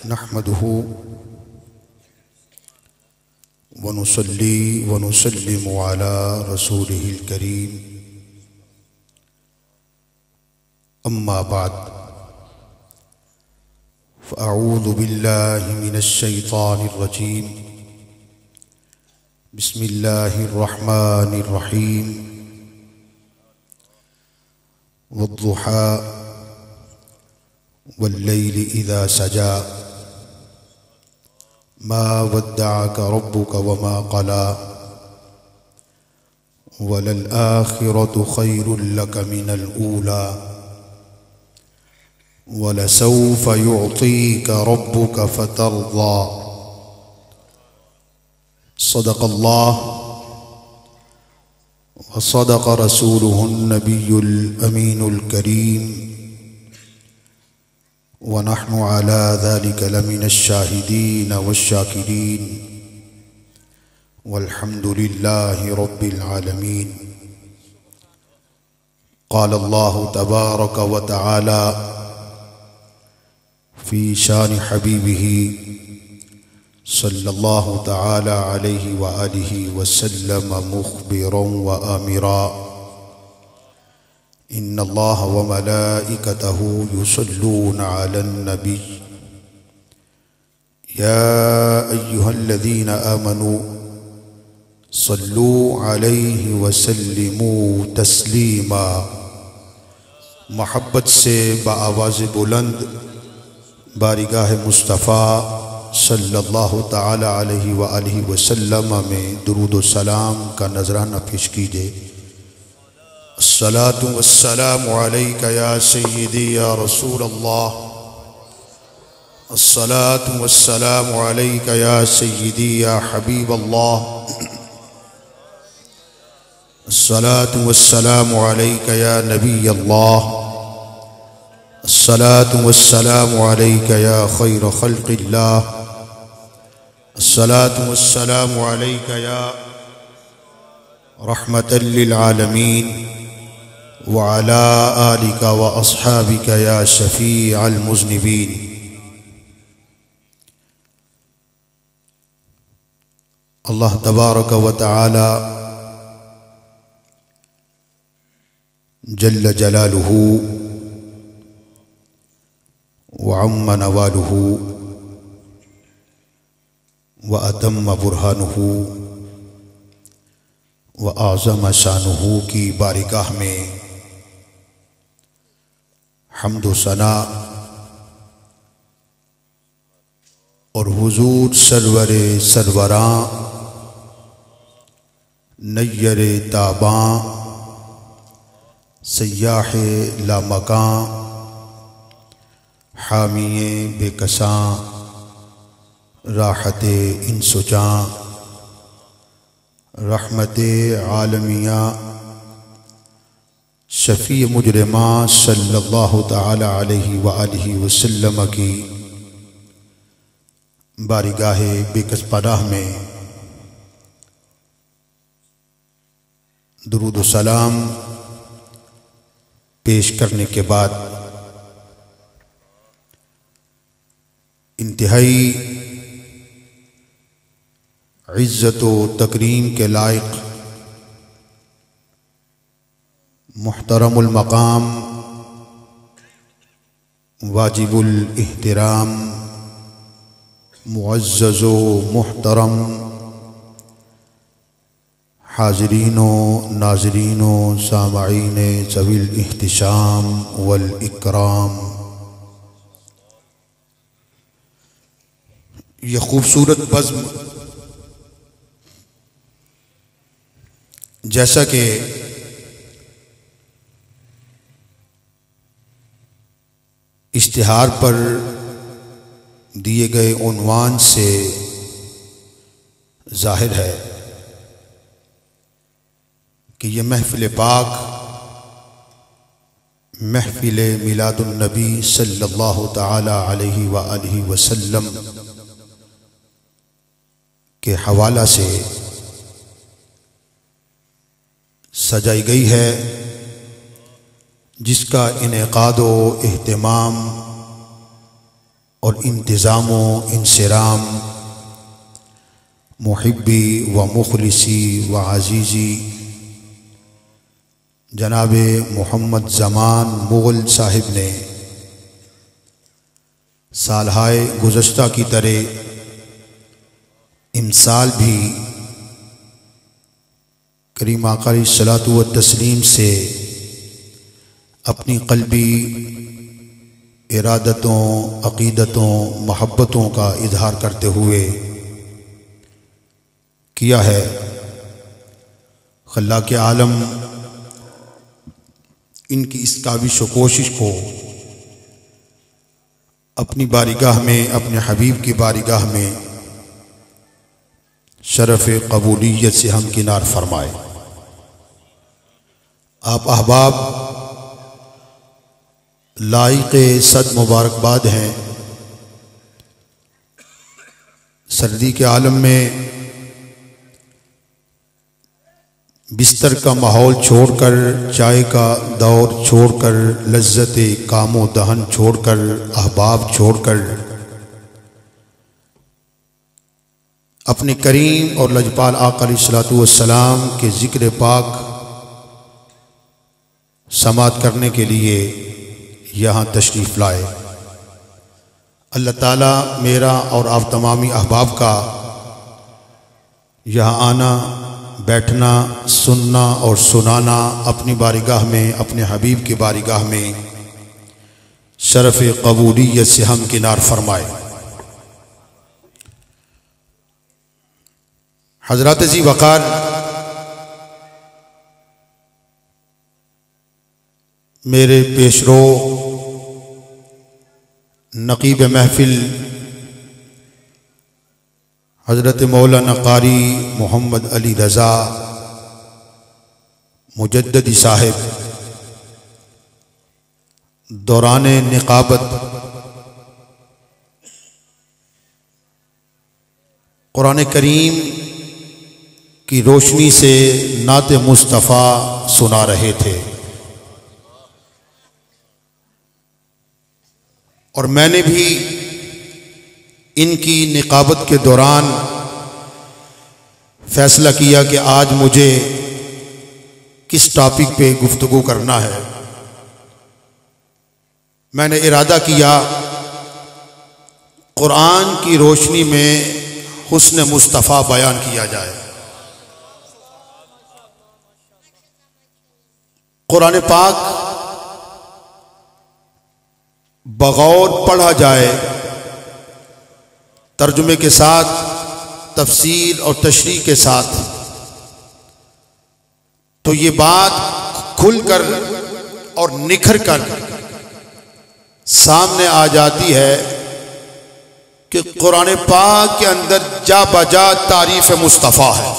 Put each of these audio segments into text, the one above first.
नहमदुहु व नुसल्ली व नुसल्लिमु अला रसूलिहिल करीम। अम्मा बाद फ़अऊज़ु बिल्लाहि मिनश शैतानिर रजीम। बिस्मिल्लाहिर रहमानिर रहीम। वद्दुहा वल्लैलि इज़ा सजा मा वद्दअक रब्बुक वमा क़ला वलल आखिरतु खैरुल लक मिनल ऊला वलसौफ युअतीक रब्बुक फतर्दा। सदक़ल्लाह व सदक़ रसूलुहुन नबियुल अमीनुल करीम व नहनु अला ज़ालिका लमिनश शाहिदीन वश्शाकिरीन वल्हम्दुलिल्लाहि रब्बिल आलमीन। क़ाल अल्लाहु तबारक व तआला फ़ी शान हबीबिही सल्लल्लाहु तआला अलैहि व आलिहि वसल्लम मुख़बिरन व आमिरा। इन्नल्लाह व मलाइकतहु युसल्लूना अलन नबी या अय्युहल्लज़ीना आमनू सल्लू अलैहि व सल्लिमू तस्लीमा। मोहब्बत से बाआवाज़ बुलंद बारिगाह मुस्तफ़ा सल्लल्लाहु तआला अलैहि व आलिहि वसल्लम में दुरूद व सलाम का नजराना पेश कीजिए। अस्सलातु वस्सलामु अलैका या सय्यदी या रसूल अल्लाह। अस्सलातु वस्सलामु अलैका या सय्यदी या हबीब अल्लाह। अस्सलातु वस्सलामु अलैका या नबी अल्लाह। अस्सलातु वस्सलामु अलैका या खैर खल्क़िल्लाह। अस्सलातु वस्सलामु अलैका या रहमतल लिल आलमीन व अला आलिका व अस्हाबिका या शफ़ीअल मुज़निबीन। अल्लाह तबारक व तआला जल्ल जलालुहु व अम्मा नवालुहु व अतम्म बुरहानुहु व आज़म शानुहु की बारिगाह में हम्द व सना और हुजूर सरवरे सरवरां नय्यरे ताबां सय्याहे लामकां हामिये बेकसां राहते इंसुजां रहमते आलमिया शफ़ी मुजरिमा सल्लल्लाहु तआला अलैहि व आलिहि वसल्लम की बारिगाहे बेकस पनाह में दुरूद व सलाम पेश करने के बाद इंतहाई इज़्ज़त व तकरीम के लायक मुहतरमुल मकाम वाजिबुल इहतिराम मुअज़्ज़ज़ व मुहतरम हाज़रीनो नाज़रीनो सामईने ज़विल इह्तिशाम वल इकराम। यह खूबसूरत बज़्म जैसा कि इश्तिहार पर दिए गए उन्वान से जाहिर है कि यह महफ़िल पाक महफ़िल मिलादुन नबी सल्लल्लाहु तआला अलैहि व आलिहि वसल्लम के हवाला से सजाई गई है, जिसका इनेकाद व एहतमाम और इंतज़ाम व इंसराम मुहिब्बी व मुखलिसी व अज़ीज़ी जनाब मोहम्मद ज़मान मुग़ल साहिब ने सालहाए गुज़श्ता की तरह इमसाल भी करीम आका अलैहिस्सलातु व तस्लीम से अपनी क़ल्बी इरादतों, अक़ीदतों, महब्बतों का इजहार करते हुए किया है। खल्लाक़ के आलम इनकी इस काविश व कोशिश को अपनी बारगाह में, अपने हबीब की बारगाह में शरफ़ कबूलियत से हमकिनार फरमाए। आप अहबाब लाइक़े सद मुबारकबाद हैं। सर्दी के आलम में बिस्तर का माहौल छोड़कर, चाय का दौर छोड़कर, लज्जते कामो दहन छोड़कर, अहबाब छोड़कर अपने करीम और लजपाल आका अलैहिस्सलातु वस्सलाम के ज़िक्र पाक समात करने के लिए यहाँ तशरीफ़ लाए। अल्लाह ताला मेरा और आप तमामी अहबाब का यहाँ आना, बैठना, सुनना और सुनाना अपनी बारगाह में, अपने हबीब की बारगाह में शरफ़ कबूलियत से हमकिनार फरमाए। हज़रात ज़ी वक़ार, मेरे पेशरो नक़ीब महफिल हज़रत मौलाना क़ारी मोहम्मद अली रज़ा मुजद्दिदी साहिब, दौराने निक़ाबत कुरान करीम की रोशनी से नात मुस्तफ़ा सुना रहे थे और मैंने भी इनकी निक़ाबत के दौरान फ़ैसला किया कि आज मुझे किस टॉपिक पे गुफ्तगू करना है। मैंने इरादा किया कुरान की रोशनी में हुस्न मुस्तफ़ा बयान किया जाए। कुरान पाक बगौर पढ़ा जाए, तर्जुमे के साथ, तफसीर और तशरीह के साथ, तो ये बात खुलकर और निखर कर सामने आ जाती है कि कुरान पाक के अंदर जा बजा तारीफ मुस्तफ़ा है।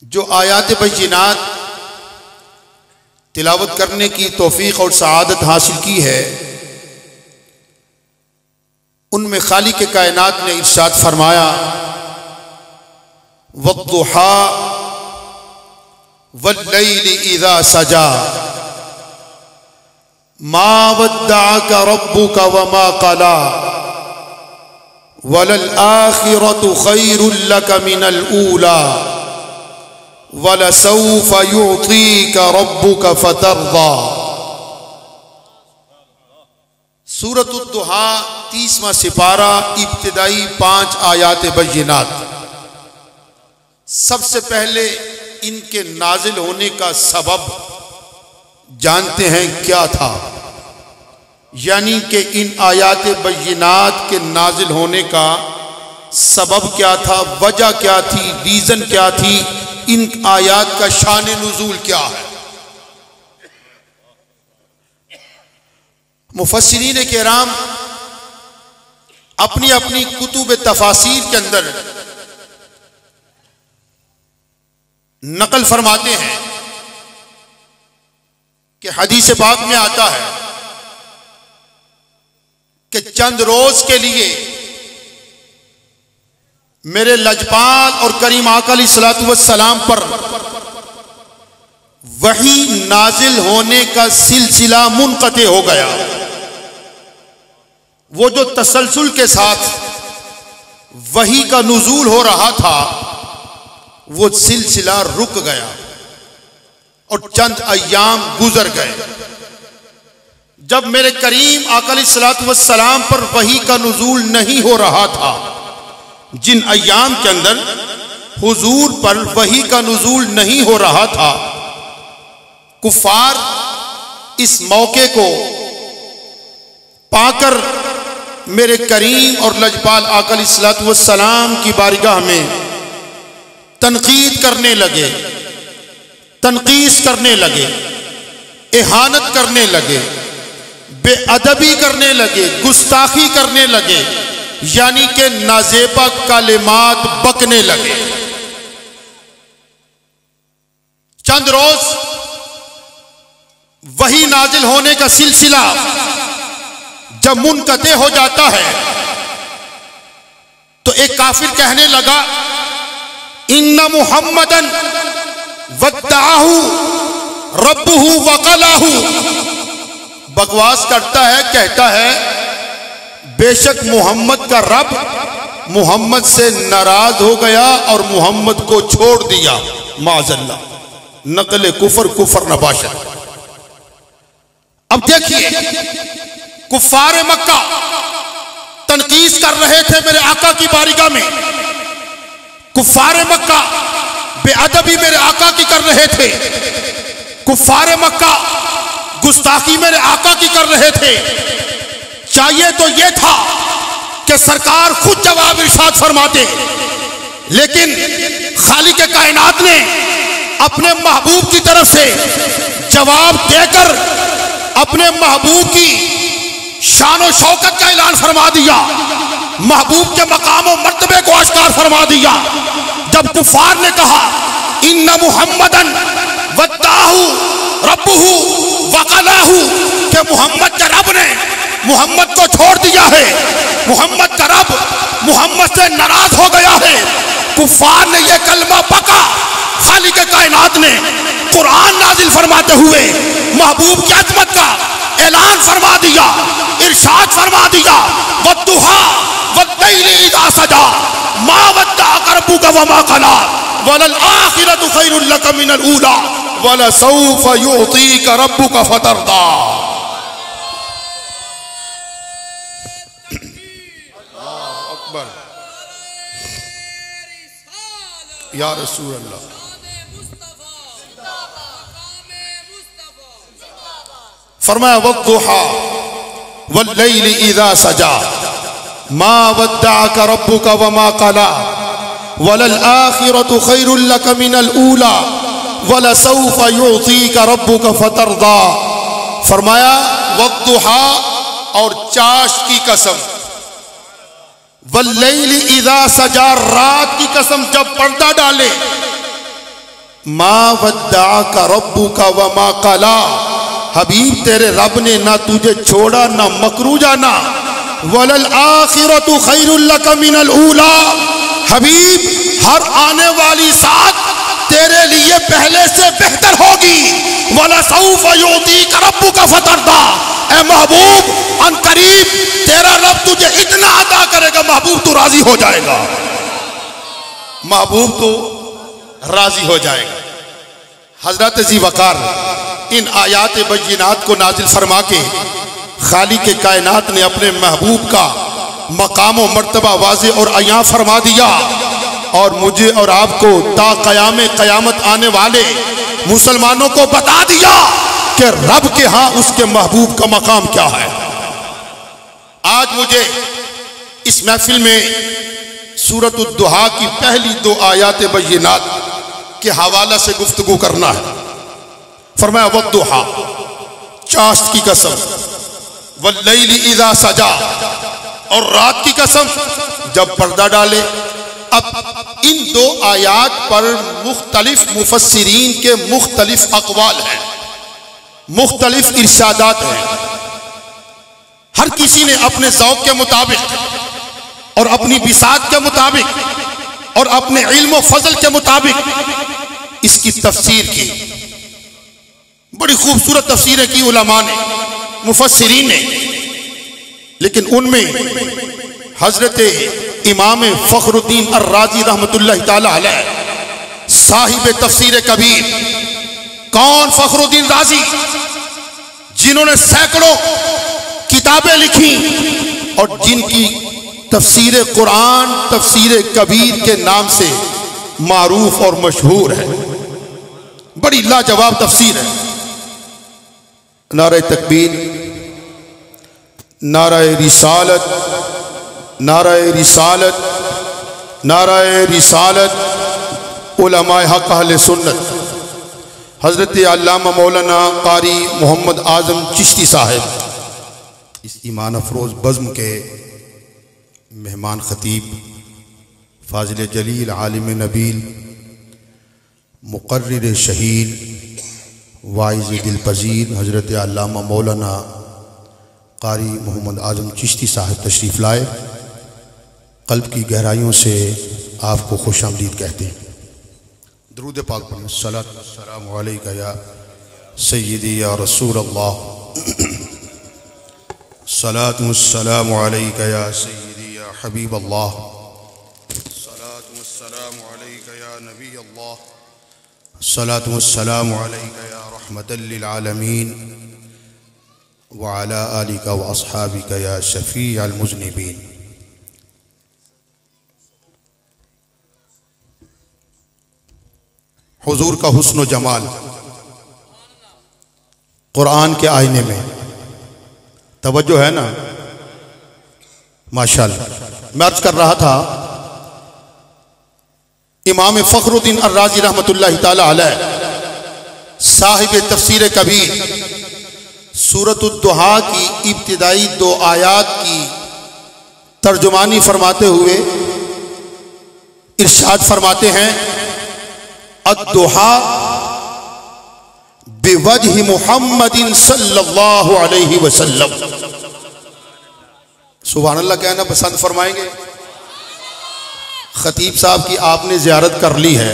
जो आयात बय्यिनात तिलावत करने की तौफीक और सआदत हासिल की है, उनमें खालिक के कायनात ने इरशाद फरमाया, वद्दुहा वल्लैलि इज़ा सजा मा वद्दअका रब्बुका वमा क़ला वलल आखिरतु खैरुल लका मिनल ऊला वलसौफ युअतीका रब्बुका फतर्दा। सूरतुद दुहा 30वां सिपारा, इब्तिदाई 5 आयात बय्यिनात। सबसे पहले इनके नाजिल होने का सबब जानते हैं क्या था? यानी कि इन आयात बय्यिनात के नाजिल होने का सबब क्या था, वजह क्या थी, रीजन क्या थी, इन आयात का शान नुज़ूल क्या है? मुफस्सिरीन किराम अपनी अपनी कुतुब तफासीर के अंदर नकल फरमाते हैं कि हदीस पाक में आता है कि चंद रोज के लिए मेरे लजपाल और करीम आका अलैहिस्सलातु वस्सलाम पर वही नाजिल होने का सिलसिला मुनक़ते हो गया। वो जो तसलसल के साथ वही का नुज़ूल हो रहा था वो सिलसिला रुक गया और चंद अय्याम गुजर गए। जब मेरे करीम आका अलैहिस्सलातु वस्सलाम पर वही का नुज़ूल नहीं हो रहा था, जिन अय्याम के अंदर हुजूर पर वही का नुज़ूल नहीं हो रहा था, कुफ़ार इस मौके को पाकर मेरे करीम और लजपाल आका अलैहिस्सलातु वस्सलाम की बारगाह में तनकीद करने लगे, तनकीस करने लगे, इहानत करने लगे, बेअदबी करने लगे, गुस्ताखी करने लगे, यानी कि नाजेबा कलिमात बकने लगे। चंद रोज वही नाजिल होने का सिलसिला जब मुनक़ते हो जाता है तो एक काफिर कहने लगा, इन्ना मुहम्मदन वद्दाहु रब्बुहु वक़लाहु। बकवास करता है, कहता है बेशक मोहम्मद का रब मोहम्मद से नाराज हो गया और मोहम्मद को छोड़ दिया। माज़अल्लाह, नकल कुफर कुफर नबाशत। अब देखिए, कुफ़ार मक्का तनकीस कर रहे थे मेरे आका की बारगाह में। कुफ़ार मक्का बेअदबी मेरे आका की कर रहे थे। कुफ़ार मक्का गुस्ताखी मेरे आका की कर रहे थे। चाहिए तो यह था कि सरकार खुद जवाब इरशाद फरमाते, लेकिन खालिक कायनात ने अपने महबूब की तरफ से जवाब देकर अपने महबूब की शान और शौकत का ऐलान फरमा दिया, महबूब के मकाम और मर्तबे को आश्कार फरमा दिया। जब कुफार ने कहा इन्ना मुहम्मदन वद्दाहु रब्बुहु वक़लाहु, कि मोहम्मद के रब ने मोहम्मद को छोड़ दिया है, मोहम्मद का रब मोहम्मद से नाराज हो गया है। कुफार ने यह कलमा पका, खालिक कायनात ने कुरान नाजिल फरमाते हुए महबूब की अज़मत का ऐलान फरमा दिया, इरशाद फरमा दिया, वद्दुहा वल्लैलि इज़ा सजा मा वद्दअका रब्बुका वमा क़ला वलल आखिरतु खैरुल लका मिनल ऊला वलसौफा युअतीका रब्बुका फतरदा। अल्लाहु अकबर, या रसूल अल्लाह। फरमाया वद्दुहा वल्लैलि इज़ा सजा मा वद्दअका रब्बुका वमा क़ला वलल आखिरतु खैरुल लका मिनल ऊला वलसौफा युअतीका रब्बुका फतरदा। फरमाया वद्दुहा, और चाश की कसम, वल्लैलि इज़ा सजा, रात की कसम जब पर्दा डाले, मा वद्दअका रब्बुका वमा क़ला, हबीब तेरे रब ने ना तुझे छोड़ा ना मकरू जाना। वलल आखिरतु खैरुल लका मिनल ऊला, हबीब हर आने वाली साथ तेरे लिए पहले से बेहतर होगी। वलसौफा युअतीका रब्बुका फतरदा, ए महबूब अनकरीब तेरा रब तुझे इतना अता करेगा, महबूब तू राजी हो जाएगा, महबूब तो राजी हो जाएगा। हजरत जी वकार इन आयात बय्यिनात को नाजिल फरमा के खालिक कायनात ने अपने महबूब का मकाम व मर्तबा वाज़े और अयां फरमा दिया, और मुझे और आपको ता क़यामे क़यामत आने वाले मुसलमानों को बता दिया कि रब के यहाँ उसके महबूब का मकाम क्या है। आज मुझे इस महफिल में सूरत दुहा की पहली दो आयात बय्यिनात के हवाला से गुफ्तगू करना है। फरमाया वद्दुहा, चाश्त की कसम, वल्लैलि इज़ा सजा, और रात की कसम जब पर्दा डाले। अब इन दो आयात पर मुख्तलिफ मुफस्सिरीन के मुख्तलिफ अक़वाल हैं, मुख्तलिफ इरशादात हैं। हर किसी ने अपने ज़ौक़ के मुताबिक और अपनी बिसात के मुताबिक और अपने इल्म व फज़ल के मुताबिक इसकी तफसीर की। बड़ी खूबसूरत तफसीरें की उलमा ने, मुफस्सिरीन ने, लेकिन उनमें हजरत इमाम फखरुद्दीन अर्राजी रहमतुल्लाह ताला अलैह साहिब तफसीर कबीर, कौन फखरुद्दीन राजी, जिन्होंने सैकड़ों किताबें लिखी और जिनकी तफसीर कुरान तफसीर कबीर के नाम से मारूफ और मशहूर है। बड़ी लाजवाब तफसीर है। नारे तकबीर, नारे रिसालत, नारे रिसालत, नारे रिसालत, उलमाए हक अहले सुन्नत हजरत अल्लामा मौलाना कारी मोहम्मद आजम चिश्ती साहब इस ईमान अफरोज बज़्म के मेहमान खतीब, फाजिल जलील, आलिम नबील, मुक़र्रिर शहीद, वाइज़ दिल पज़ीर हजरत अल्लामा मौलाना कारी मोहम्मद आजम चिश्ती साहब तशरीफ़ लाए। क़ल्ब की गहराइयों से आपको खुशामदीद कहते हैं। दुरूद पाक पढ़ें। सलात वस्सलामु अलैका या सय्यदी या रसूल अल्लाह, सलात वस्सलामु अलैका या सय्यदी या हबीब अल्लाह, सलात वस्सलामु अलैका या नबी अल्लाह, सलात वस्सलामु अलैका या रहमतल लिल आलमीन व अला आलिका व अस्हाबिका या शफी अल मुज़निबीन। हुजूर का हुस्न जमाल कुरान के आईने में, तवज्जो है ना, माशाअल्लाह। मैं अर्ज कर रहा था, इमाम फखरुद्दीन अर्राजी रहमतुल्लाह ताला अलैह साहिब तफसीर कबीर सूरत-उद-दुहा की इब्तिदाई 2 आयात की तर्जुमानी फरमाते हुए इरशाद फरमाते हैं, अद-दुहा बिवजहि मुहम्मदिन सल्लल्लाहु अलैहि वसल्लम। सुभान अल्लाह कहना पसंद फरमाएंगे? खतीब साहब की आपने ज़ियारत कर ली है,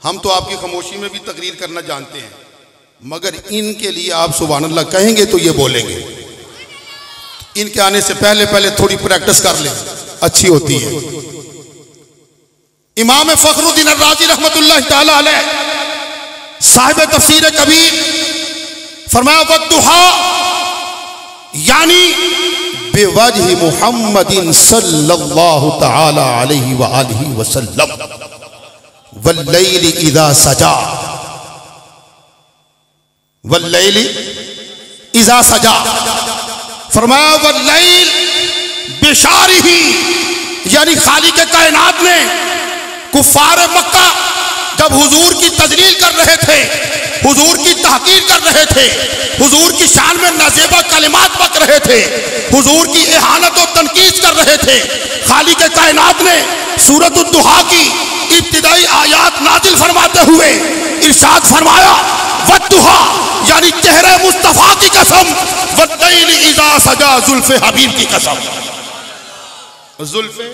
हम तो आपकी खामोशी में भी तकरीर करना जानते हैं, मगर इनके लिए आप सुभान अल्लाह कहेंगे तो ये बोलेंगे। इनके आने से पहले पहले थोड़ी प्रैक्टिस कर लें, अच्छी होती है। इमाम फखरुद्दीन अर्राजी रहमतुल्लाह ताला अलैह साहिब तफसीर कबीर फरमाया, वद्दुहा यानी बेवजहि मुहम्मदिन सल्लल्लाहु ताला अलैहि व आलिहि वसल्लम, वल्लैलि इज़ा सजा, वल्लैलि इज़ा सजा। फरमाया वल्लैल बिशारिही, यानी खालिक कायनात ने कुफ्फार मक्का जब हुजूर की तजलील कर रहे थे, हुजूर की तहकीर कर रहे थे, हुजूर की शान में नाज़ेबा कलिमात बक रहे थे, हुजूर की इहानत और तनकीद कर रहे थे, खालिक कायनात ने सूरत-उद-दुहा की इब्तिदाई आयात नाजिल फरमाते हुए इरशाद फरमाया, वद्दुहा यानी चेहरे मुस्तफा की कसम, वल्लैलि इज़ा सजा, जुल्फ़े हबीब की कसम, जुल्फ़े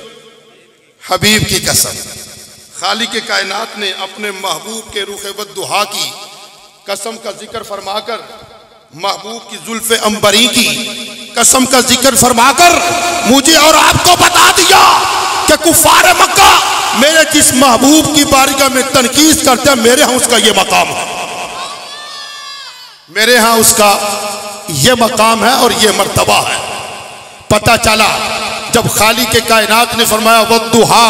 हबीब की कसम। खालिक कायनात ने अपने महबूब के रुखे वद्दुहा की कसम का जिक्र फरमाकर, महबूब की जुल्फ़े अंबरी की कसम का जिक्र फरमाकर मुझे और आपको बता दिया कि कुफ्फार मक्का मेरे जिस महबूब की बारगाह में तनकीद करते हैं, मेरे यहाँ उसका ये मकाम है, मेरे यहाँ उसका ये मकाम है और ये मर्तबा है। पता चला जब खालिक कायनात ने फरमाया वद्दुहा,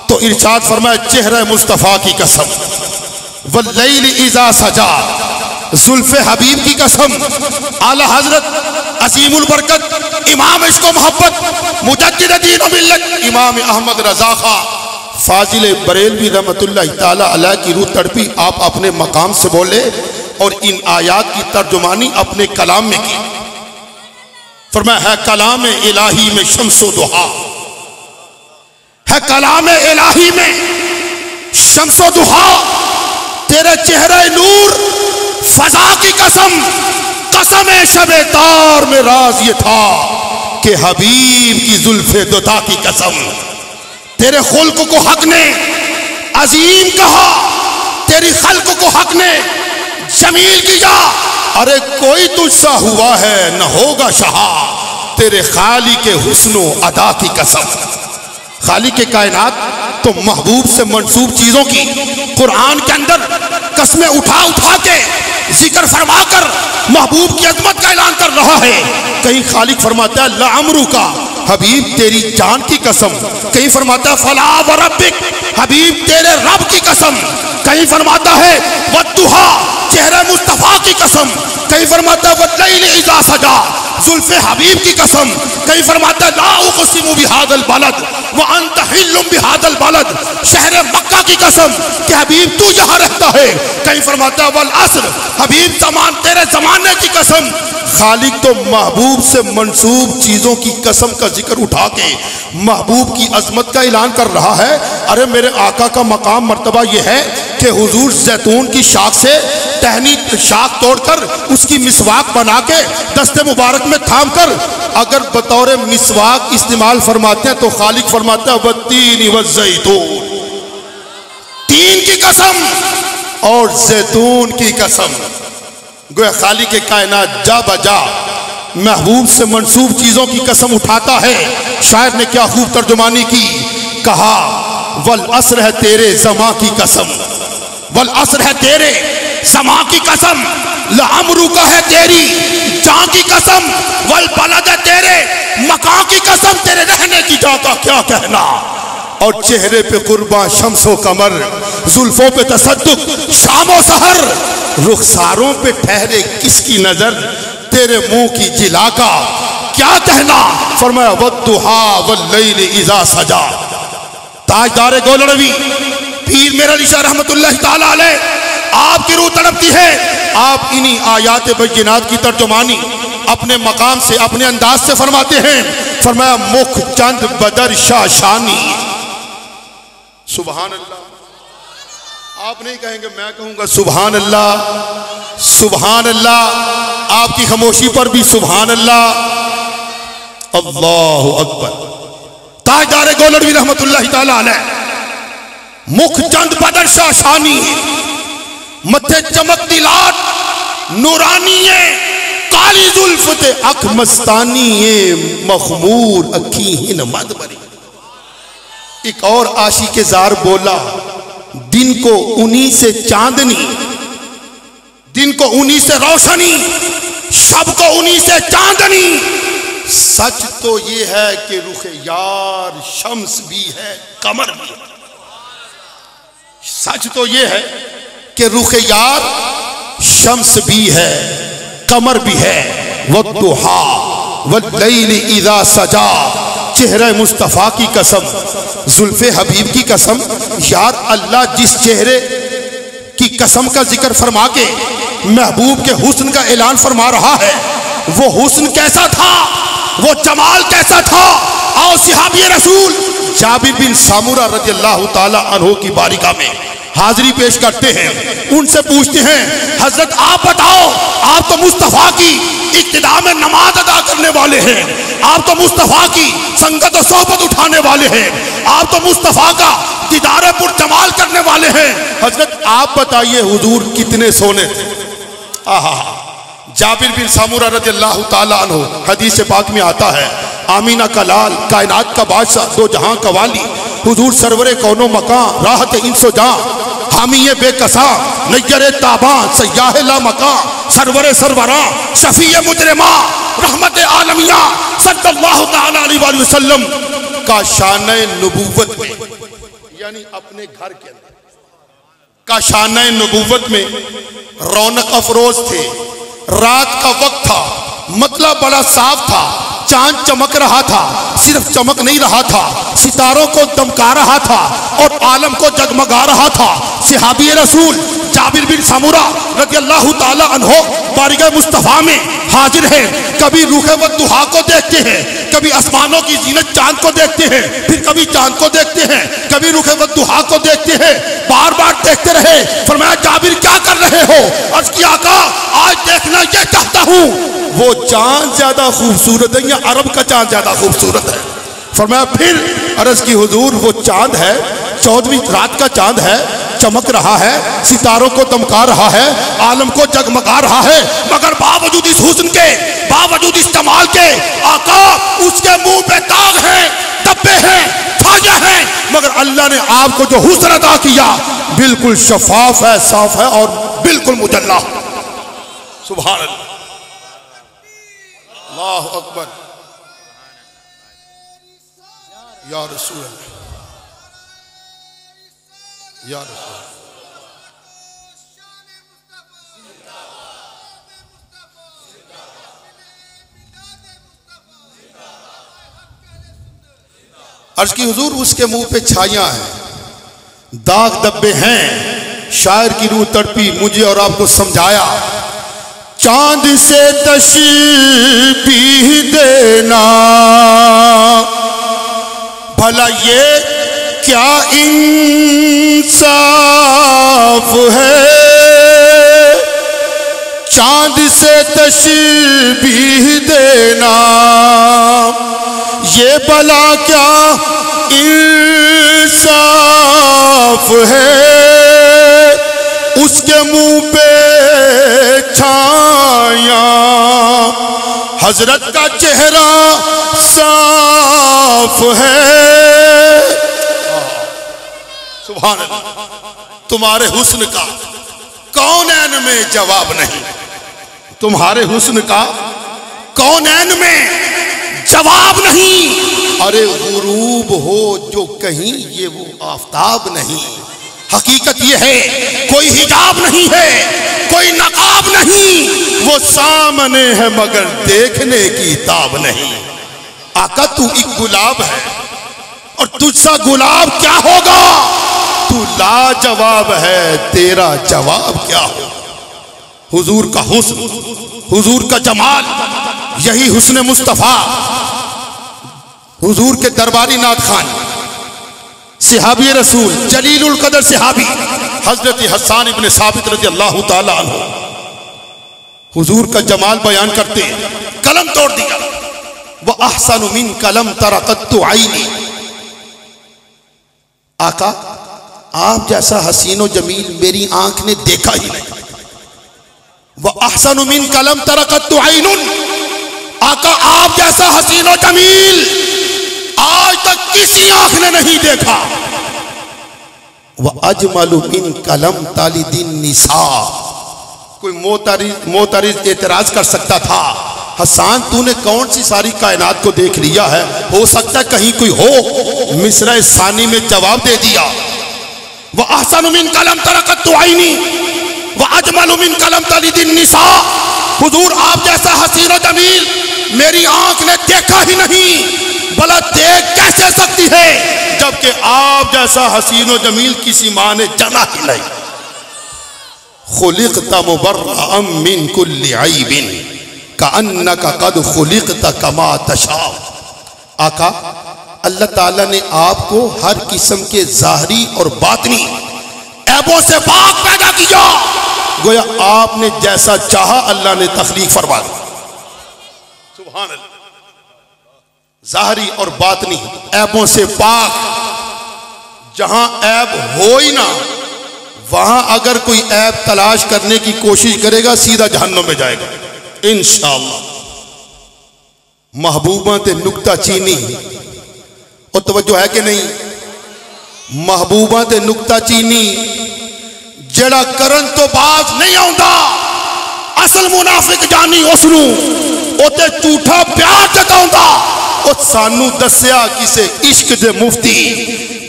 तो इरशाद फरमाया चेहरे मुस्तफ़ा की कसम, वल्लैलि इज़ा सजा, जुल्फ़े हबीब की कसम। आला हजरत अज़ीमुल बरकत इमाम इश्क़ व मोहब्बत मुजद्दिद दीन व मिल्लत इमाम अहमद रज़ा खां फाजिल बरेलवी रहमतुल्लाह ताला अलैह की रूह तड़पी। आप अपने मकाम से बोले और इन आयात की तर्जुमानी अपने कलाम में की। फरमाया है कलाम इलाही में शम्सो दुहा, है कलाम इलाही में शम्सो दुहा, तेरे चेहरे नूर फजा की कसम, कसम शबे तार में राज ये था कि हबीब की जुल्फे दुता की कसम। तेरे खुल्क को हक ने अजीम कहा, तेरी खल्क को हक ने शमील की जा, अरे कोई तुझसा हुआ है न होगा शहा, तेरे खाली के हुस्नो अदा की कसम। खाली के कायनात तो महबूब से मंसूब चीजों की कुरान के अंदर कस्में उठा उठा के जिक्र फरमा कर महबूब की अजमत का ऐलान कर रहा है। कहीं खालिक फरमाता है लामरू का, हबीब तेरी जान की कसम। कहीं फरमाता है फला व रब्बिक, हबीब तेरे रब की कसम। कहीं फरमाता है वद्दुहा, चेहरे मुस्तफा की कसम। कहीं फरमाता है वल्लैल इज़ा सजा, जुल्फे हबीब की कसम। कहीं फरमाता है ला उक़सिमु बिहादल बलद व अंत हिल्लुम बिहादल बलद, शहर मक्का की कसम कि हबीब तू यहाँ रहता है। कहीं फरमाता है वल अस्र, हबीब जमान तेरे जमाने की कसम। खालिक तो महबूब से मंसूब चीजों की कसम का जिक्र उठा के महबूब की अजमत का ऐलान कर रहा है। अरे मेरे आका का मकाम मर्तबा यह है कि हुजूर जैतून की शाख से टहनी शाख तोड़कर उसकी मिसवाक बना के दस्ते मुबारक में थाम कर अगर बतौर मिसवाक इस्तेमाल फरमाते हैं तो खालिक फरमाता है वत्तीन वज़ैतून, तीन की कसम और जैतून की कसम। गोया खालिक के कायनात जा बजा महबूब से मंसूब चीजों की कसम उठाता है। शायर ने क्या खूब तर्जुमानी की, कहा वल अस्र है तेरे ज़मा की कसम, वल अस्र है तेरे ज़मा की कसम, लामरू का है तेरी जान की कसम, वल बलद है तेरे मकान की कसम, तेरे रहने की जगह का क्या कहना। और चेहरे पे कुर्बा शम्सो कमर, जुल्फों पे तसद्दुक शामो सहर, रुखसारों पे ठहरे किसकी नजर, तेरे मुंह की जिला का क्या कहना। फरमाया वद्दुहा वल्लैल इज़ा सजा। ताजदार गोलड़वी पीर मेरा अली शाह रहमतुल्लाह ताला अलैह आपकी रूह तड़पती है। आप इन्हीं आयात बय्यिनात की तर्जुमानी अपने मकाम से अपने अंदाज से फरमाते हैं। फरमाया मुख चंद बदर शाशानी, सुभान अल्लाह। आप नहीं कहेंगे, मैं कहूंगा सुभान अल्लाह सुभान अल्लाह। आपकी खामोशी पर भी सुभान अल्लाह, अल्लाहु अकबर। ताजदार गोलड़वी रहमतुल्लाह ताला अलैह मुख चंद बदर शाशानी, मथे चमकती लाट नूरानी काली जुल्फ ते अख मस्तानी मखमूर अखी हिन मदबरी। एक और आशिक़े ज़ार बोला दिन को उन्हीं से चांदनी, दिन को उन्हीं से रोशनी, शब को उन्हीं से चांदनी। सच तो ये है कि रुख यार शम्स भी है कमर भी है। सच तो ये है कि रुख यार शम्स भी है कमर भी है। वद्दुहा वल्लैल इज़ा सजा, चेहरे मुस्तफ़ा की कसम, जुल्फे हबीब की कसम। यार अल्लाह जिस चेहरे की कसम का जिक्र फरमा के महबूब के हुस्न का ऐलान फरमा रहा है, वो हुस्न कैसा था, वो जमाल कैसा था। आओ सहाबी रसूल जाबिर बिन सामुरा रज़ियल्लाहु ताला अन्हु की बारगाह में हाजिरी पेश करते हैं। उनसे पूछते हैं हजरत आप बताओ, आप तो मुस्तफ़ा की इक्तिदा में नमाज अदा करने वाले हैं, आप तो मुस्तफ़ा की संगत और सोहबत उठाने वाले हैं, आप तो मुस्तफ़ा का दीदारे पुर जमाल करने वाले हैं। हजरत आप बताइए हुजूर कितने सोने थे। आहा, जाबिर बिन सामुरा रज़ियल्लाहु ताला अन्हु हदीस पाक में आता है, आमीना का लाल, कायनात का बादशाह, दो जहां का वाली, हुजूर सरवरे कौनो मकान, राहत इंसो जां, हामिये बेकसा, नैयरे ताबा, सयाहे ला मका, सरवरे सरवरा, शफीए मुजरिमा, रहमत आलमिया सल्लल्लाहु ताला अलैहि वसल्लम का शान नबूवत में, यानी अपने घर के अंदर का शान नबूवत में रौनक अफरोज थे। रात का वक्त था, मतलब बड़ा साफ था, चांद चमक रहा था, सिर्फ चमक नहीं रहा था, सितारों को दमका रहा था और आलम को जगमगा रहा था। सहाबी रसूल जाबिर बिन सामुरा रज़ियल्लाहु ताला अन्हु बारगाह मुस्तफ़ा में हाजिर हैं। कभी रूहे वद्दुहा को देखते हैं, कभी आसमानों की जीनत चांद को देखते हैं, फिर कभी चांद को देखते हैं, कभी रूहे वद्दुहा को देखते हैं। बार बार देखते रहे। फरमाया जाबिर क्या कर रहे हो? अर्ज़ किया आका आज देखना ये चाहता हूँ, वो चांद ज्यादा खूबसूरत है या अरब का चांद ज्यादा खूबसूरत है? फरमाया फिर अर्ज़ की हुजूर वो चांद है, 14वीं रात का चांद है, चमक रहा है, सितारों को दमका रहा है, आलम को जगमगा रहा है, मगर बावजूद इस हुस्न के, बावजूद इस कमाल के, आका उसके मुंह पे दाग हैं, धब्बे हैं, फाजे हैं, मगर अल्लाह ने आपको जो हुस्न अता किया बिल्कुल शफाफ है, साफ है और बिल्कुल मुजल्ला। सुभान अल्लाह, अल्लाहु अकबर, या रसूल अल्लाह, या रसूल। अर्ज की हुजूर उसके मुंह पे छाइयां हैं, दाग धब्बे हैं, शायर की रूह तड़पी, मुझे और आपको समझाया। चांद से तशबीह देना भला ये क्या इंसाफ है, चांद से तशबीह देना ये भला क्या इंसाफ है, उसके मुंह पे छाया, हजरत का चेहरा साफ है। सुभान अल्लाह, तुम्हारे हुस्न का कौनैन में जवाब नहीं, तुम्हारे हुस्न का कौनैन में जवाब नहीं। अरे गुरूब हो जो कहीं ये वो आफताब नहीं, हकीकत ये है कोई हिजाब नहीं है, कोई नकाब नहीं, वो सामने है मगर देखने की ताब नहीं। आका तू एक गुलाब है और तुझसा गुलाब क्या होगा, तू लाजवाब है, तेरा जवाब क्या हो। हुजूर का हुस्न, हुजूर का जमाल, यही हुस्न मुस्तफा। हुजूर के दरबारी नाथ खान, सिहाबी रसूल, जलीलुल कदर सिहाबी हजरत हसन इब्ने साबित रज़ी अल्लाह ताला अन्हु हुजूर का जमाल बयान करते हैं, कलम तोड़ दिया। व अहसनु मिन कलम तरक़त्तु आईनी, आका आप जैसा हसीनो जमील मेरी आंख ने देखा ही नहीं। व अहसनु मिन कलम तरक़त्तु आईनुन, आका आप जैसा हसीनो जमील आज तक किसी आंख ने नहीं देखा। वह अजमलु मिन कलम तालिदिन निसा, कोई मोतरिज एतराज कर सकता था, हसन तूने कौन सी सारी कायनात को देख लिया है, हो सकता है कहीं कोई हो। मिसरा सानी में जवाब दे दिया, वह अहसनु मिन कलम तरक़त्तु आईनी वह अजमलु मिन कलम तालिदिन निसा, हुजूर आप जैसा हसीन और जमील मेरी आंख ने देखा ही नहीं, भला देख कैसे सकती है जबकि आप जैसा हसीन और जमील किसी मां ने जना ही नहीं। खुलिक़ता मुबर्रअम मिन कुल्लि ऐबिन कअन्नका क़द खुलिक़ता कमा तशा। आका अल्लाह ताला ने आपको हर किस्म के ज़ाहरी और बातनी ऐबों से पाक पैदा किया, गोया आपने जैसा चाहा अल्लाह ने तख्लीक फरमा दी। सुभान अल्लाह, ज़ाहरी और बातनी ऐबों से पाक। जहां ऐब हो ही ना, वहां अगर कोई ऐब तलाश करने की कोशिश करेगा सीधा जहन्नम में जाएगा इंशाअल्लाह। महबूबा ते नुक्ता चीनी, और तवज्जो है कि नहीं, महबूबा ते नुक्ता चीनी जड़ा करन तो बाज नहीं आउंदा, असल मुनाफिक जानी उसनू ओते झूठा प्यार जताउंदा। और सानू दस्या किसे इश्क दे मुफ्ती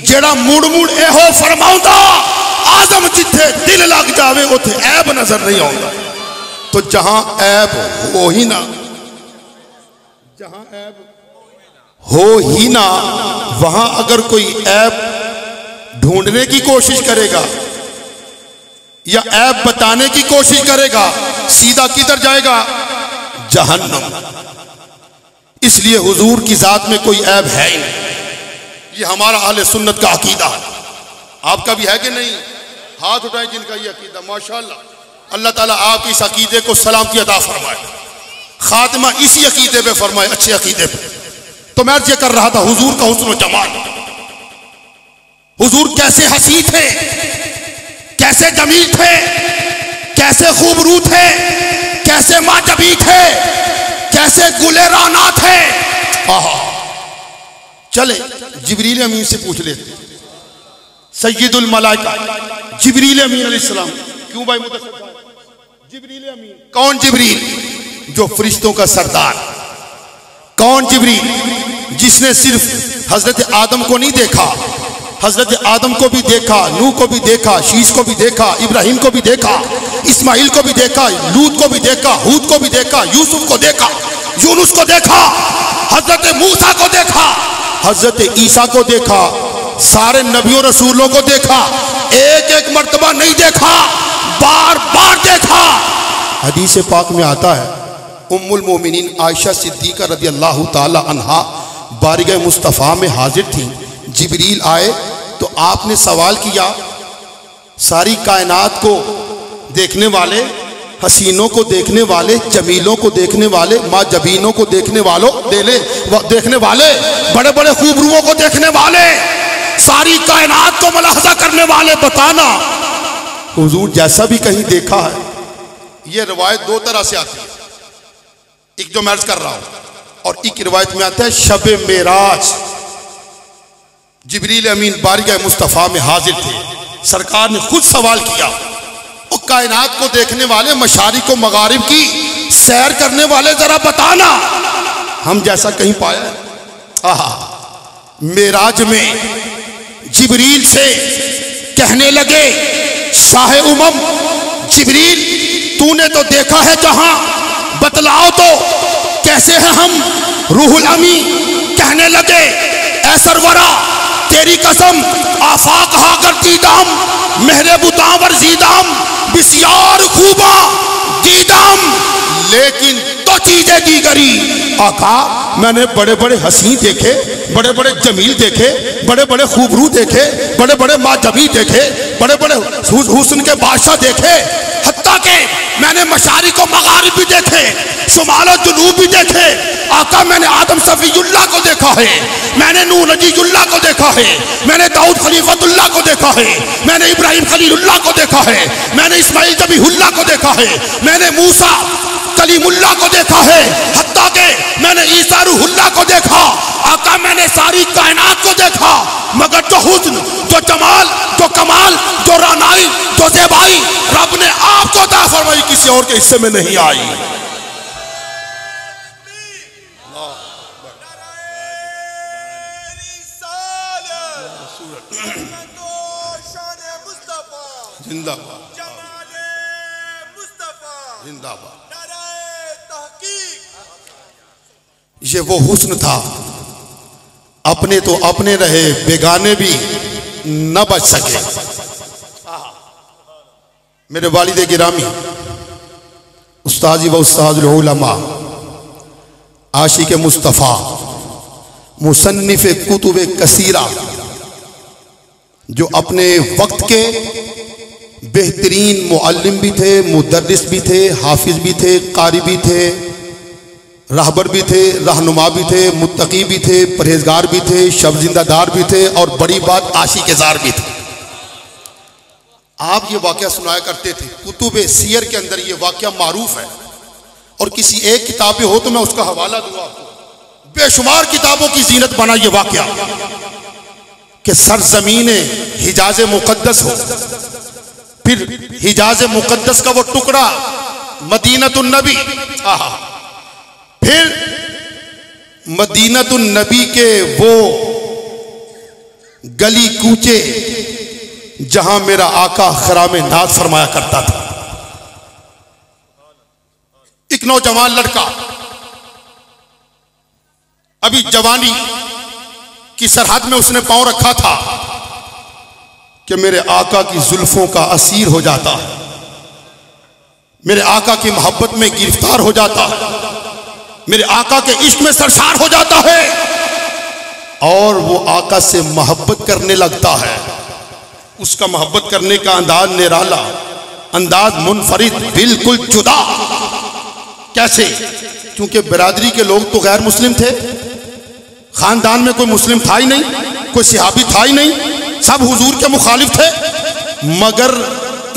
जड़ा मुड़ मुड़ एहो फरमाउंदा, आजम जिथे दिल लग जावे उथे ऐब नजर नहीं आउंदा। तो जहां ऐब हो ही ना, जहां ऐब हो ही ना, वहां अगर कोई ऐब ढूंढने की कोशिश करेगा या ऐब बताने की कोशिश करेगा, सीधा किधर जाएगा, जहन्नम। इसलिए हुजूर की जात में कोई ऐब है ही नहीं। ये हमारा अहले सुन्नत का अकीदा है। आपका भी है कि नहीं? हाथ उठाएं जिनका ये अकीदा। माशाअल्लाह, अल्लाह ताला आपकी इस अकीदे को सलामती अता फरमाए, खात्मा इसी अकीदे पे फरमाए, अच्छे अकीदे पे। तो मैं ये कर रहा था हुजूर का हुस्न व जमाल, हुजूर कैसे हसी थे, कैसे जमील थे, कैसे खूबरू थे, कैसे माजबी थे, कैसे गुले राना थे। चले जिब्रील अमीन से पूछ लेते, सय्यदुल मलाइका जिब्रील अमीन अलैहिस्सलाम। क्यों भाई जिब्रील अमीन? कौन जिब्रील? जो फरिश्तों का सरदार। कौन जिब्रील? जिसने सिर्फ हजरत आदम को नहीं देखा, हजरत आदम को भी देखा, नूह को भी देखा, शीश को भी देखा, इब्राहिम को भी देखा, इस्माइल को भी देखा, लूत को भी देखा, हूद को भी देखा, यूसुफ को देखा, यूनुस को देखा, हजरत मूसा को देखा, हजरत ईसा को देखा, सारे नबियों रसूलों को देखा। एक एक मर्तबा नहीं देखा, बार बार देखा। हदीस पाक में आता है उम्मुल मोमिनीन आयशा सिद्दीका रज़ी अल्लाह ताला अन्हा बारिगाह मुस्तफ़ा में हाजिर थी। जिब्रील आए तो आपने सवाल किया, सारी कायनात को देखने वाले, हसीनों को देखने वाले, जमीलों को देखने वाले, माँ जबीनों को देखने वाले, बड़े बड़े खूबरूओं को देखने वाले, सारी कायनात को मुलाहजा करने वाले, बताना हुजूर जैसा भी कहीं देखा है। यह रिवायत दो तरह से आती है, एक जो मैं अर्ज कर रहा हूं और एक रिवायत में आता है शब मेराज। जिब्रील अमीन बारिगाह मुस्तफ़ा में हाजिर थे, सरकार ने खुद सवाल किया, और कायनात को देखने वाले, मशारिक व मगारिब की सैर करने वाले, जरा बताना हम जैसा कहीं पाया। मेराज में जिब्रील से कहने लगे, शाह उमम जिब्रील तूने तो देखा है जहां, बतलाओ तो कैसे हैं हम रूहुल अमी। कहने लगे, ऐ सरवरा तेरी कसम आफाक हा करती दाम, मेहरे बुतावर जीदाम, बिस्यार खूबा दीदाम, लेकिन तो चीजें दीगरी। आका मैंने बड़े बड़े हसी देखे, बड़े बड़े जमील देखे, बड़े बड़े खूबरू देखे, बड़े बड़े माजबी देखे, बड़े बड़े हुस्न के बादशाह देखे, हत्ता के मैंने मशारिक और मगारिब भी देखे, शुमाल और जुनूब भी देखे। आका मैंने आदम सफीउल्लाह को देखा है, मैंने नूह नजीउल्लाह को देखा है, मैंने दाऊद खलीफतुल्लाह को देखा है, मैंने इब्राहिम खलीलुल्लाह को देखा है, मैंने इस्माइल जबीहुल्लाह को देखा है, मैंने मूसा कलीमुल्लाह को देखा है, हत्ता के मैंने ईसा रूहुल्लाह को देखा। आका मैंने सारी कायनात को देखा, मगर जो हुस्न, जो जमाल, जो कमाल, जो रानाई, जो ज़ेबाई रब ने आपको अता फरमाई, किसी और के हिस्से में नहीं आई। जिंदाबाद जिंदाबाद। ये वो हुस्न था, अपने तो अपने रहे, बेगाने भी न बच सके। मेरे वालिद गिरामी उस्ताजी व उस्ताजुल उलमा आशिक मुस्तफ़ा मुसन्निफ कुतुब कसीरा, जो अपने वक्त के बेहतरीन मुअल्लिम भी थे, मुदर्रिस भी थे, हाफिज भी थे, कारी भी थे, रहबर भी थे, रहनुमा भी थे, मुत्तकी भी थे, परहेजगार भी थे, शब जिंदादार भी थे, और बड़ी बात आशिक़-ए-ज़ार भी थे। आप ये वाक़या सुनाया करते थे, कुतुब सीयर के अंदर ये वाक़या मारूफ है, और किसी एक किताब में हो तो मैं उसका हवाला दूंगा आपको। बेशुमार किताबों की जीनत बना ये वाक़या कि सरजमीन हिजाज मुक़द्दस हो, फिर हिजाज मुक़द्दस का वो टुकड़ा मदीनतुन नबी, फिर मदीनतुन नबी के वो गली कूचे जहां मेरा आका खरामे नाज फरमाया करता था। एक नौजवान लड़का अभी जवानी की सरहद में उसने पांव रखा था कि मेरे आका की जुल्फों का असीर हो जाता है, मेरे आका की मोहब्बत में गिरफ्तार हो जाता है, मेरे आका के इश्क में सरशार हो जाता है, और वो आका से मोहब्बत करने लगता है। उसका मोहब्बत करने का अंदाज निराला, अंदाज मुनफरिद, बिल्कुल जुदा। कैसे? क्योंकि बिरादरी के लोग तो गैर मुस्लिम थे, खानदान में कोई मुस्लिम था ही नहीं, कोई सहाबी था ही नहीं, सब हुजूर के मुखालिफ थे, मगर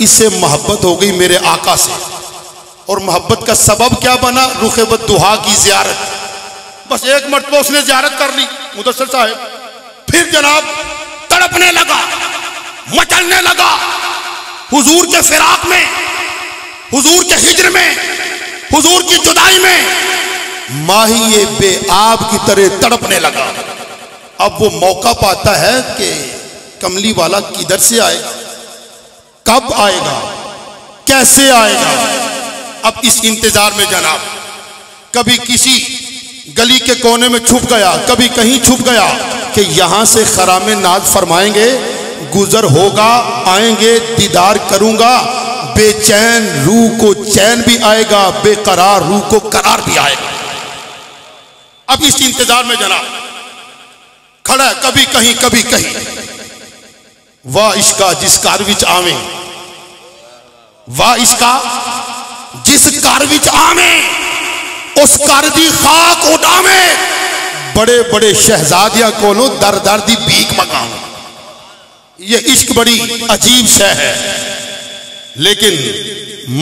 इसे मोहब्बत हो गई मेरे आका से, और मोहब्बत का सबब क्या बना? रुख बद्दुहा की ज़ियारत। बस एक मरतबा उसने ज़ियारत कर ली मुदस्सिर साहब, फिर जनाब तड़पने लगा, मचलने लगा हुजूर के फिराक में, हुजूर के हिज्र में, हुजूर की जुदाई में माही बेआब की तरह तड़पने लगा। अब वो मौका पाता है कि कमली वाला किधर से आएगा, कब आएगा, कैसे आएगा। अब इस इंतजार में जनाब कभी किसी गली के कोने में छुप गया, कभी कहीं छुप गया कि यहां से खरामे नाज फरमाएंगे, गुजर होगा, आएंगे, दीदार करूंगा, बेचैन रूह को चैन भी आएगा, बेकरार रूह को करार भी आएगा। अब इस इंतजार में जनाब खड़ा है, कभी कहीं कभी कहीं। वाह इश्का जिस कार विच आवे, वाह इश्का जिस कार विच आवे, उस कार दी खाक उड़ावे, बड़े बड़े शहजादियां कोलों दर दर दी भीख मंगावे। ये इश्क बड़ी अजीब शय है, लेकिन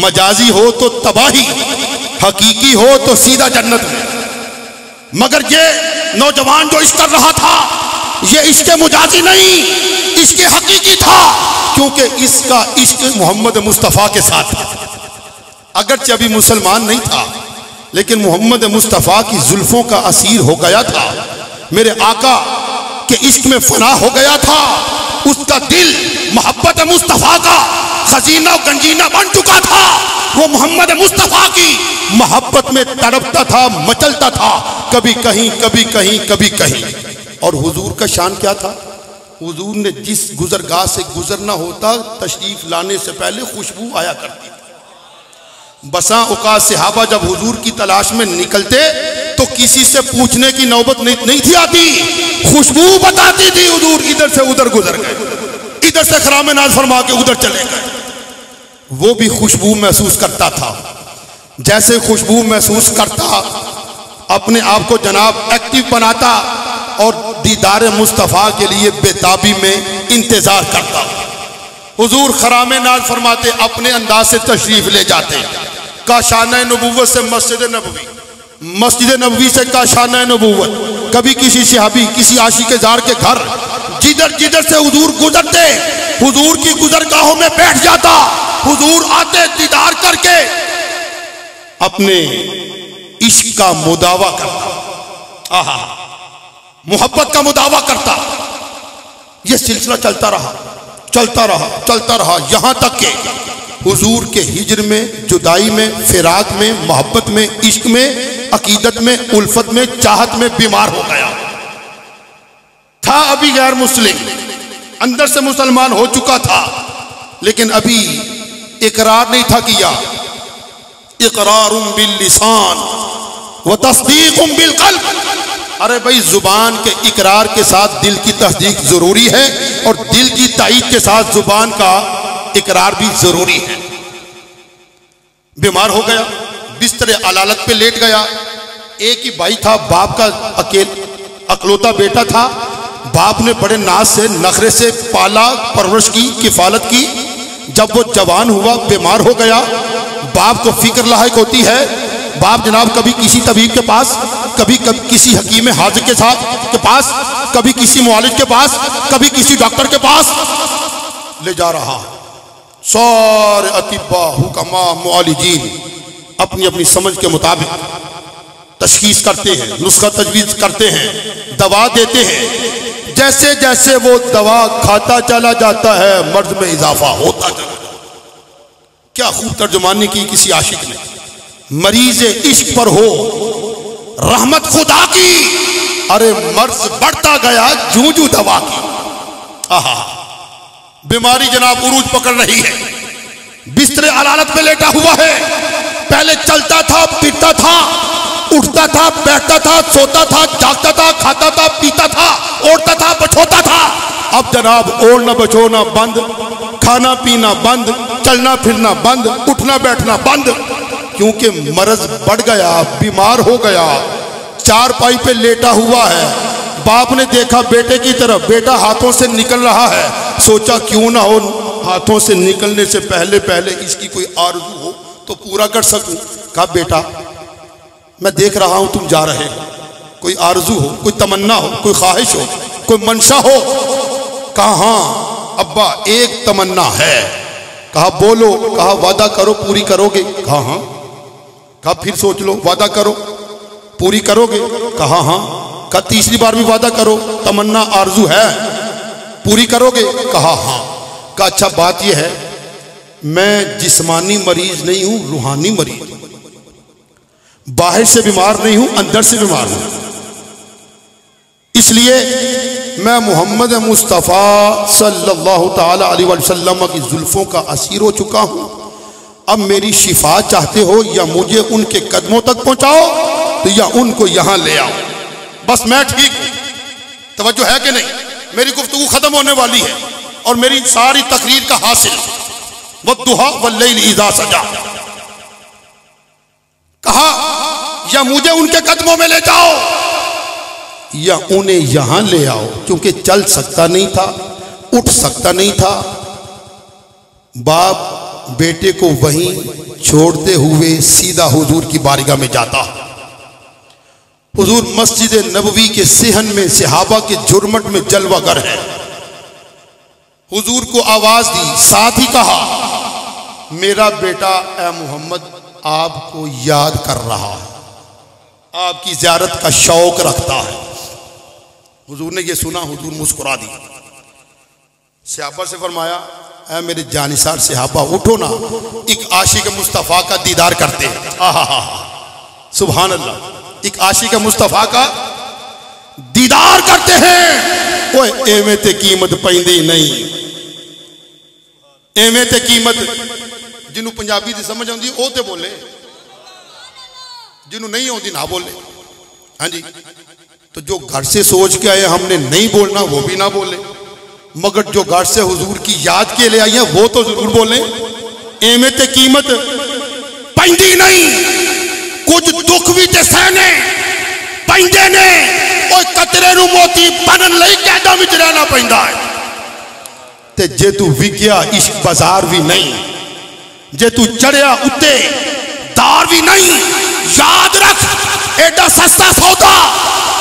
मजाजी हो तो तबाही, हकीकी हो तो सीधा जन्नत में। मगर ये नौजवान जो इश्क कर रहा था, ये इश्क मुजाजी नहीं, इश्क हकीकी था, क्योंकि इसका इश्क मोहम्मद मुस्तफ़ा के साथ था। अगरचे अभी मुसलमान नहीं था, लेकिन मोहम्मद मुस्तफ़ा की जुल्फों का असीर हो गया था, मेरे आका के इश्क में फना हो गया था। उसका दिल मोहब्बत मुस्तफ़ा का खजीना गंजीना बन चुका था। वो मोहम्मद मुस्तफ़ा की मोहब्बत में तड़पता था, मचलता था, कभी कहीं कभी कहीं कभी कहीं। और हुजूर का शान क्या था? हुजूर ने जिस गुजरगाह से गुजरना होता, तशरीफ लाने से पहले खुशबू आया करती थी। बसा औकात सहाबा जब हुजूर की तलाश में निकलते तो किसी से पूछने की नौबत नहीं थी आती, खुशबू बताती थी। हुजूर इधर से उधर गुजर गए, इधर से खरामे नाज फरमा के उधर चले गए। वो भी खुशबू महसूस करता था, जैसे खुशबू महसूस करता अपने आप को जनाब एक्टिव बनाता और दीदार मुस्तफ़ा के लिए बेताबी में इंतजार करता। हुजूर खरामे नाज फरमाते, अपने अंदाज से तशरीफ ले जाते, काशाना नबूवत से मस्जिद नबवी, मस्जिद नबवी से काशाना नबूवत। कभी किसी सहाबी, किसी आशिक जार के घर जिधर जिधर से हुजूर गुजरते, हुजूर की गुजरगाहों में बैठ जाता। हुजूर आते, दीदार करके अपने इश्क का मुदावा करता, आहा मोहब्बत का मुदावा करता। यह सिलसिला चलता रहा, चलता रहा, चलता रहा, यहां तक के हुजूर के हिज्र में, जुदाई में, फिराक में, मोहब्बत में, इश्क में, अकीदत में, उल्फत में, चाहत में बीमार हो गया था। अभी गैर मुस्लिम, अंदर से मुसलमान हो चुका था, लेकिन अभी इकरार नहीं था किया। इकरारुम बिल लिसान व तस्दीकुम बिल क़ल्ब। अरे भाई, जुबान के इकरार के साथ दिल की तस्दीक जरूरी है, और दिल की ताईद के साथ जुबान का इकरार भी जरूरी है। बीमार हो गया, बिस्तर अलालत पे लेट गया। एक ही भाई था, बाप का अकलौता बेटा था। बाप ने बड़े नाज से, नखरे से पाला, परवरिश की, किफालत की। जब वो जवान हुआ, बीमार हो गया, बाप को फिक्र लायक होती है। बाप जनाब कभी किसी तबीब के पास, कभी किसी हकीम हाजिर के पास, कभी किसी मुआलिज के पास, कभी किसी डॉक्टर के पास ले जा रहा। सारे अतिबा, हुक्मा, मुआलिजीन अपनी अपनी समझ के मुताबिक तशखीस करते हैं, नुस्खा तजवीज़ करते हैं, दवा देते हैं। जैसे जैसे वो दवा खाता चला जाता है, मर्ज में इजाफा होता चला जाता है। क्या खूब तर्जुमानी की किसी आशिक ने, मरीज इश्क पर हो रहमत खुदा की, अरे मर्ज बढ़ता गया जूं जूं दवा की। आहा, बीमारी जनाब उरूज पकड़ रही है, बिस्तर अलालत पे लेटा हुआ है। पहले चलता था, फिरता था, उठता था, बैठता था, सोता था, जागता था, खाता था, पीता था, ओढ़ता था, बछोता था। अब जनाब ओढ़ना बछोना बंद, खाना पीना बंद, चलना फिरना बंद, उठना बैठना बंद, क्योंकि मर्ज बढ़ गया, बीमार हो गया। चारपाई पे लेटा हुआ है। बाप ने देखा बेटे की तरफ, बेटा हाथों से निकल रहा है। सोचा क्यों ना हो हाथों से निकलने से पहले पहले इसकी कोई आरज़ू हो तो पूरा कर सकूं। कहा बेटा मैं देख रहा हूं तुम जा रहे हो, कोई आरज़ू हो, कोई तमन्ना हो, कोई ख्वाहिश हो, कोई मंशा हो। कहा हाँ अब्बा एक तमन्ना है। कहा बोलो। कहा वादा करो पूरी करोगे। कहा हाँ। कहा फिर सोच लो, वादा करो पूरी करोगे। कहा हाँ। कहा तीसरी बार भी वादा करो, तमन्ना आरज़ू है, पूरी करोगे। कहा हाँ। कहा अच्छा बात यह है मैं जिस्मानी मरीज नहीं हूं, रूहानी मरीज, बाहर से बीमार नहीं हूं, अंदर से बीमार हूं, इसलिए मैं मोहम्मद मुस्तफ़ा सल्लल्लाहु ताला अलैहि वसल्लम की जुल्फ़ों का असीर हो चुका हूं। अब मेरी शिफा चाहते हो या मुझे उनके कदमों तक पहुंचाओ तो या उनको यहां ले आओ, बस मैं ठीक हूं। तवज्जो है कि नहीं? मेरी गुफ्तगू खत्म होने वाली है और मेरी सारी तकरीर का हासिल वद्दुहा वल्लैल इज़ा सजा। कहा या मुझे उनके कदमों में ले जाओ या उन्हें यहां ले आओ, क्योंकि चल सकता नहीं था, उठ सकता नहीं था। बाप बेटे को वहीं छोड़ते हुए सीधा हुजूर की बारगाह में जाता। हुजूर मस्जिद नबवी के सेहन में सहाबा के जुर्मट में जलवागर है। हुजूर को आवाज दी, साथ ही कहा मेरा बेटा ए मोहम्मद आपको याद कर रहा है, आपकी ज़ियारत का शौक रखता है। हुजूर ने यह सुना, हुजूर मुस्कुरा दी। सहाबा से फरमाया ऐ मेरे जानिसार सहाबा उठो ना, एक आशिक मुस्तफ़ा का दीदार करते हैं। आहा सुभान अल्लाह, एक आशिक मुस्तफ़ा का दीदार करते हैं। ओए एवें ते कीमत पैंदी नहीं, एवें ते कीमत जिन्हों पंजाबी की समझ आती वो तो बोले, जिन्हों नहीं आती ना बोले। हाँ जी, तो जो घर से सोच के आए हमने नहीं बोलना वो भी ना बोले, मगर जो घर से हुजूर की याद के ले आई है वो तो जरूर बोले। एवें ते कीमत पैंदी नहीं, कुछ दुख भी ते सहने पैंदे ने। ओए कतरे नूं मोती बनन लई कैदा विच रहना पैंदा है। ते जे तू विग्या इश्क बाजार भी नहीं, जे तू चढ़िया उत्ते दार भी नहीं। याद रख एडा सस्ता सौदा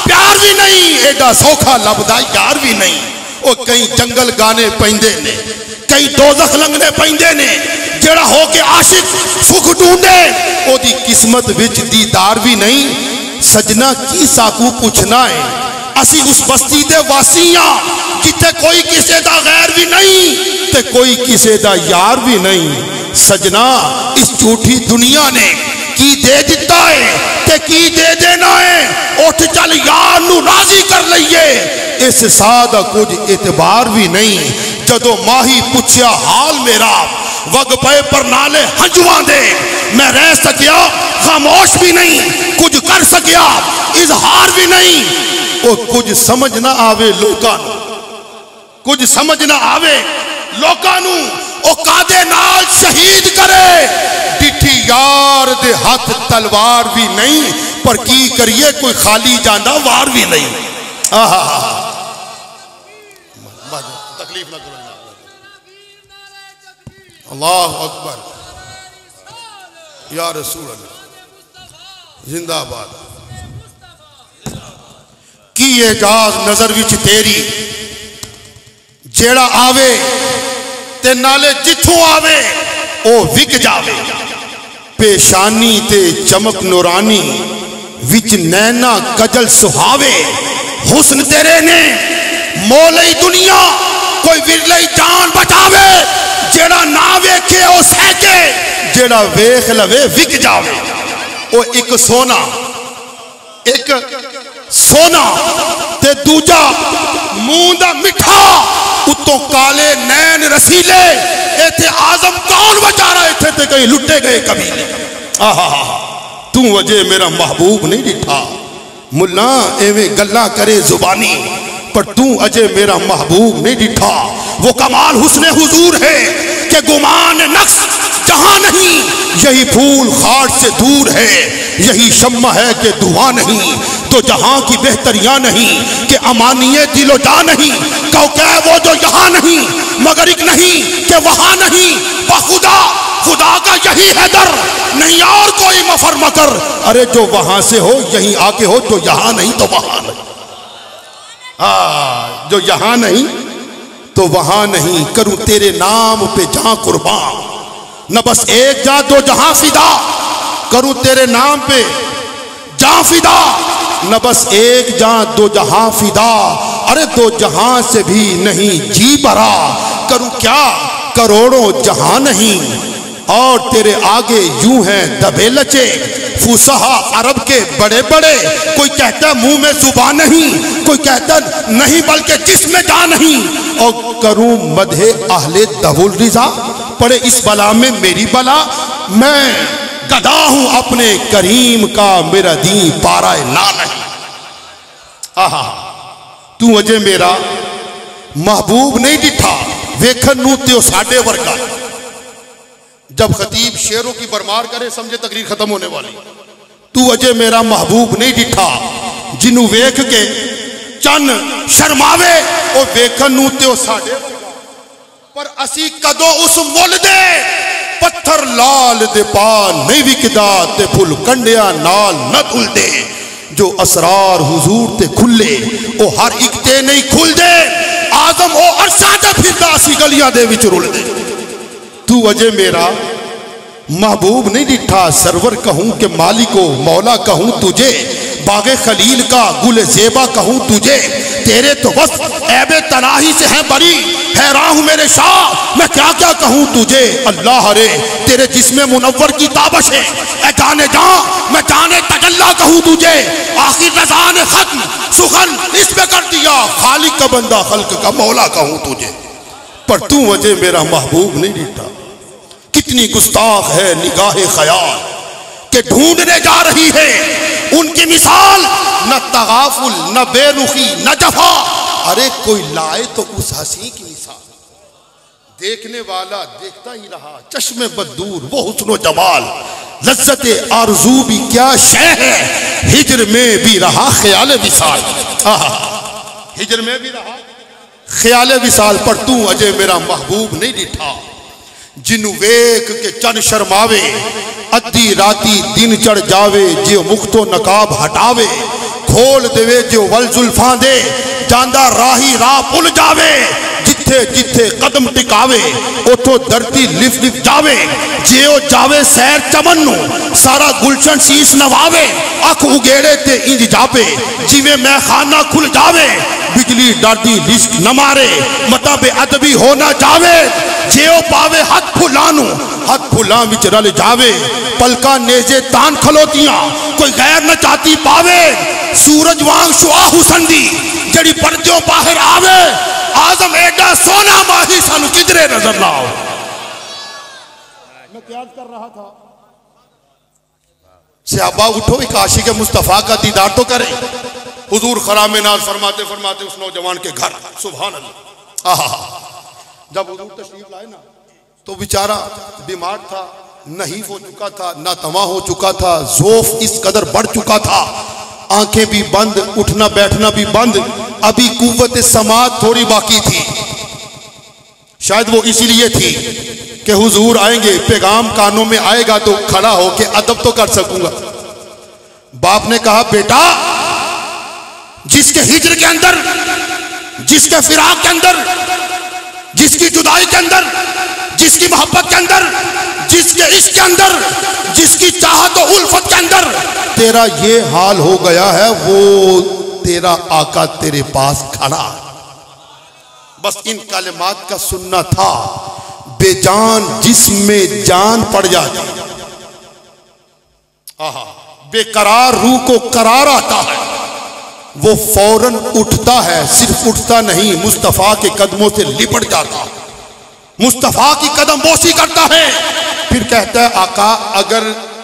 प्यार भी नहीं, एडा सौखा लभदा यार भी नहीं। ओ कई जंगल गाने पैंदे ने, कई दोज़ख लंघने पैंदे ने। जेड़ा हो के आशिक सुख ढूंढे ओदी किस्मत विच दीदार भी नहीं। सजना की साकू पुछना है, असी उस बस्ती दे वासियां जिथे कोई किसे दा गैर भी नहीं ते कोई किसे दा यार भी नहीं। सजना इस झूठी दुनिया ने की दे दिता है ते की दे देना है। उठ चल यार नू राजी कर लईए, इस सादा कुछ एतबार भी नहीं। जदों माही पुछया हाल मेरा वग पे पर नाले हंजुआ दे। मैं रह सकिया खामोश भी नहीं, कुछ कर सकिया इजहार भी नहीं। ओ कुछ समझ ना आवे लोकां नू, कुछ समझ ना आवे लोकां नू। ओ कादे नाल शहीद करे, डिठी यार दे हाथ तलवार भी नहीं। पर की करिए कोई खाली जांदा वार भी नहीं। आहा तकलीफ ना करो। अल्लाह अकबर या रसूल अल्लाह जिंदाबाद। की एजाज नजर विच तेरी, जेड़ा आवे ते नाले जिथों आवे ओ विक जावे। पेशानी ते चमक नूरानी विच नैना कजल सुहावे। हुस्न तेरे ने मोलई दुनिया कोई विरलई जान बचावे। जेड़ा ना वेखे ओ सहके, जेड़ा वेख लवे विक जावे। ओ एक सोना ते दूजा मुंह दा मिठा, उत्तों काले नैन रसीले। इथे आजम कौन बेचारा, इथे ते कहीं लुटे गए कबीले। आहा तू वजे मेरा महबूब नहीं दिठा। मुल्ला एवें गल्ला करे जुबानी, पर तू अजय मेरा महबूब नहीं दिठा। वो कमाल हुस्ने हुजूर है कि गुमान नक्श जहां नहीं। यही फूल खाट से दूर है, यही शम्मा है कि धुआं नहीं। दो जहां की बेहतरियां नहीं कि अमानिये दिलो जा नहीं, क्योंकि वो जो यहाँ नहीं मगर एक नहीं कि वहां नहीं, बखुदा खुदा का यही है दर, नहीं और कोई मफर मकर। अरे जो वहां से हो यहीं आके हो, जो यहां नहीं तो वहां नहीं। जो यहां नहीं तो वहां नहीं, करूं तेरे नाम पे जहां कुर्बान, न बस एक जा दो जहां फिदा, करूं तेरे नाम पे जहां फिदा, न बस एक जा दो जहां फिदा। अरे दो जहां से भी नहीं जी भरा, करूं क्या करोड़ों जहां नहीं, और तेरे आगे यूं हैं दबे लचे फुसहा अरब के बड़े बड़े। कोई कहता मुंह में जुबान नहीं, कोई कहता नहीं बल्कि जिसमें जा नहीं। और करूं मदहे अहले दहुल रिजा, पड़े इस बला में मेरी बला, मैं गदा हूं अपने करीम का, मेरा दी पारा ना नहीं। आहा तू अजे मेरा महबूब नहीं दिठा, वेखन नू ते साडे वर्गा। जब खतीब शेरों की बरमार करे समझे तकरीर खत्म होने वाली। तू अजे मेरा महबूब नहीं दिठा, जिन्हों वेख के चन शर्मावे ओ वेखन नू ते साडे वर्गा। पर असी कदों उस मुल दे पत्थर लाल दे पा नहीं विकदा, ते फुल कंडिया नाल न तुलदे। जो असरार हुजूर ते खुले ओ हर एक ते नहीं खुल दे, आजम ओ अरशा ते फिरदा सी गलियां दे विच रुल दे। तू अजे मेरा महबूब नहीं दिठा, सरवर कहूं कि मालिको मौला कहूं तुझे, बागे खलील का गुल जेबा कहूं तुझे। तेरे तो बस ऐबे तनाही से है बरी, हैरान हूं मेरे शाह मैं क्या क्या कहूं तुझे। अल्लाह रे तेरे जिस्म मुनव्वर की ताबश है, ऐ जाने जा मैं जाने तजल्ला कहूं तुझे। आखिर रज़ा ने खत्म सुखन इसमें कर दिया, खालिक का बंदा खल्क का मौला कहूं तुझे। पर तू वजह मेरा महबूब नहीं दिखता। कितनी गुस्ताख है निगाहे ख्याल के ढूंढने जा रही है उनकी मिसाल, न तगाफुल न बेरुखी न जफा। अरे कोई लाए तो उस हंसी की मिसाल, देखने वाला देखता ही रहा चश्मे बदूर वो हुस्नो जमाल। लज्जते आरज़ू भी क्या शय है, हिजर में भी रहा ख्याल विसाल। हिजर में भी रहा ख्याल विसाल। पर तू अजय मेरा महबूब नहीं दिठा, जिन्हू वेख के चन शर्मावे, अद्धी राती दिन चढ़ जावे, जो मुख्तो नकाब हटावे, खोल देवे जो वल जुल्फां दे, जांदा राही राह भुल जावे। जिथे जिथे कदम टिकावे उतो धरती लिफ लिफ जावे, जियो जावे सैर चमन नू सारा गुलशन शीश नवावे। अख उगेड़े ते इंज जापे जिवे मैं खाना खुल जावे, बिजली डादी लिश्क न मारे मता बेअदबी हो ना जावे। जियो पावे हथ फुलानू हथ फुला विच रल जावे, पलका नेजे तान खलोतियां कोई गैर न चाहती पावे। सूरज वांग शुआ हुसन दी जड़ी पर्दों बाहर आवे, आजम एडा सोना माही सानू किधरे नजर ना आओ। मैं क्या कर रहा था, सहाबा उठो एक आशिक मुस्तफा का दीदार तो करे। हुजूर खराम नाज फरमाते फरमाते उस नौजवान के घर, सुभान अल्लाह। जब हुजूर तशरीफ लाए ना तो बेचारा बीमार था, नहीफ हो चुका था, नातवा हो चुका था, ज़ौफ़ इस कदर बढ़ चुका था, आंखें भी बंद, उठना बैठना भी बंद, अभी कुव्वत समात थोड़ी बाकी थी। शायद वो इसीलिए थी कि हुजूर आएंगे, पैगाम कानों में आएगा तो खड़ा होके अदब तो कर सकूंगा। बाप ने कहा बेटा, जिसके हिज्र के अंदर, जिसके फिराक के अंदर, जिसकी जुदाई के अंदर, जिसकी मोहब्बत के अंदर, जिसके इश्क के अंदर, जिसकी चाहत और उल्फत के अंदर तेरा ये हाल हो गया है, वो तेरा आका तेरे पास खड़ा। बस इन कलिमात का सुनना था, बेजान जिसमें जान पड़ जाती, बेकरार रूह को करार आता है, वो फौरन उठता है। सिर्फ उठता नहीं, मुस्तफ़ा के कदमों से लिपट जाता, मुस्तफ़ा की कदम बोसी करता है। फिर कहता है आका, अगर